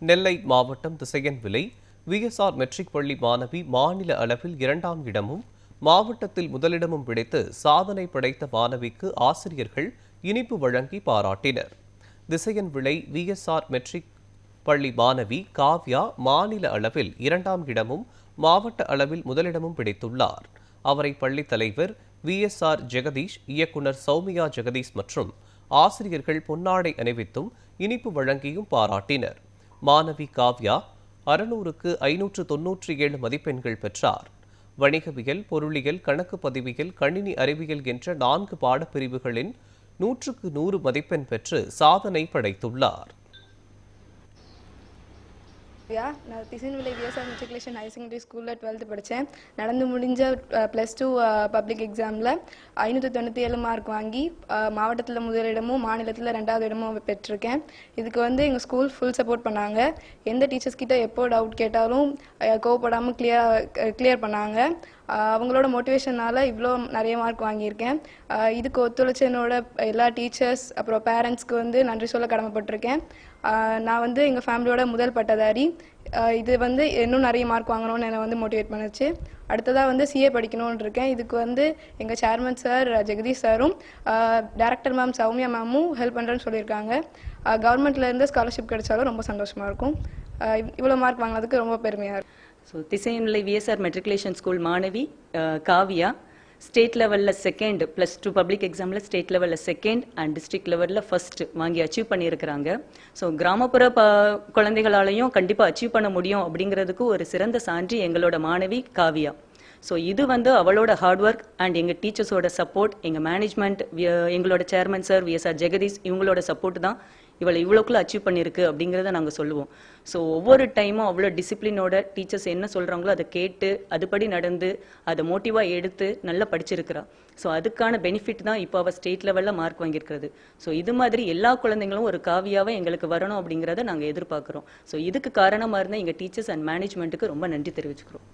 நெல்லை மாவட்டம் Thisayanvilai VSR matric பள்ளி மாணவி மாநில அளவில் 2ஆம் இடமும் மாவட்டத்தில் முதலிடமும் பிடித்து சாதனை படைத்த மாணவிக்கு ஆசிரியர்கள் இனிப்பு வழங்கி பாராட்டினர். திசையன்விளை விஎஸ்ஆர் மெட்ரிக் பள்ளி மாணவி காவ்யா மாநில அளவில் 2ஆம் இடமும் மாவட்ட அளவில் முதலிடமும் பிடித்துள்ளார். அவரை பள்ளி தலைவர் விஎஸ்ஆர் ஜெகதீஷ், இயக்குனர் சௌமியா ஜெகதீஷ் மற்றும் ஆசிரியர்கள் பொன்னாடை அணிவித்தும் இனிப்பு வழங்கியும் பாராட்டினர். மாணவி காவ்யா 600க்கு 597 மதிப்பெண்கள் பெற்றார். வணிகவியல், பொருளியல், கணக்கு பதிவியல், கணினி அறிவியல் என்ற 4 பாடப்பிரிவுகளின் 100க்கு 100 மதிப்பெண் பெற்று சாதனை படைத்துள்ளார். நான் Thisayanvilai VSR matriculation higher secondary ஸ்கூலில் 12th படித்தேன். நடந்து முடிஞ்ச +2 பப்ளிக் எக்ஸாமில் 597 மார்க் வாங்கி மாவட்டத்தில் முதலிடமும் மாநிலத்தில் 2வது இடமும் பெற்றிருக்கேன். இதுக்கு எங்கள் ஸ்கூல் ஃபுல் சப்போர்ட் பண்ணாங்க. எந்த டீச்சர்ஸ் கிட்ட எப்போ டவுட் கேட்டாலும் கோவப்படாமல் கிளியர் பண்ணாங்க. அவங்களோட மோட்டிவேஷனால் இவ்வளோ நிறைய மார்க் வாங்கியிருக்கேன். இதுக்கு ஒத்துழைச்ச என்னோட எல்லா டீச்சர்ஸ் அப்புறம் பேரண்ட்ஸ்க்கு நன்றி சொல்ல கடமைப்பட்டிருக்கேன். நான் எங்கள் ஃபேமிலியோட முதல் பட்டதாரி. இது இன்னும் நிறைய மார்க் வாங்கணும்னு என்னை மோட்டிவேட் பண்ணுச்சு. அடுத்ததாக சிஏ படிக்கணும்னு இருக்கேன். இதுக்கு எங்கள் சேர்மன் சார் ஜெகதீஷ் சாரும் டைரக்டர் மேம் சௌமியா மேமும் ஹெல்ப் பண்ணுறேன்னு சொல்லியிருக்காங்க. கவர்மெண்ட்லேருந்து ஸ்காலர்ஷிப் கிடைச்சாலும் ரொம்ப சந்தோஷமாக இருக்கும். இவ்வளோ மார்க் வாங்கினதுக்கு ரொம்ப பெருமையாக இருக்கும். திசையன்விளை விஎஸ்ஆர் மெட்ரிகுலேஷன் ஸ்கூல் மாணவி காவ்யா ஸ்டேட் லெவலில் செகண்ட், +2 பப்ளிக் எக்ஸாமில் ஸ்டேட் லெவலில் செகண்ட் அண்ட் டிஸ்ட்ரிக்ட் லெவலில் ஃபர்ஸ்ட் வாங்கி அச்சீவ் பண்ணியிருக்கிறாங்க. ஸோ கிராமப்புற குழந்தைகளாலையும் கண்டிப்பாக அச்சீவ் பண்ண முடியும் அப்படிங்கிறதுக்கு ஒரு சிறந்த சான்று எங்களோட மாணவி காவ்யா. ஸோ இது அவளோட ஹார்ட் ஒர்க் அண்ட் எங்கள் டீச்சர்ஸோட சப்போர்ட், எங்கள் மேனேஜ்மெண்ட், எங்களோட சேர்மன் சார் விஎஸ்ஆர் ஜெகதீஷ் இவங்களோட சப்போர்ட் தான் இவளை இவ்வளோக்குள்ள அச்சீவ் பண்ணியிருக்கு அப்படிங்கிறத நாங்கள் சொல்லுவோம். ஸோ ஒவ்வொரு டைமும் அவ்வளோ டிசிப்ளினோட டீச்சர்ஸ் என்ன சொல்கிறாங்களோ அதை கேட்டு அதுபடி நடந்து அதை மோட்டிவாக எடுத்து நல்லா படிச்சிருக்கிறா. ஸோ அதுக்கான பெனிஃபிட் தான் இப்போ அவள் ஸ்டேட் லெவலில் மார்க் வாங்கியிருக்கிறது. ஸோ இது மாதிரி எல்லா குழந்தைங்களும் ஒரு காவியாவை எங்களுக்கு வரணும் அப்படிங்கிறத நாங்கள் எதிர்பார்க்குறோம். ஸோ இதுக்கு காரணமாக இருந்தால் எங்கள் டீச்சர்ஸ் அண்ட் மேனேஜ்மெண்ட்டுக்கு ரொம்ப நன்றி தெரிவிச்சுக்கிறோம்.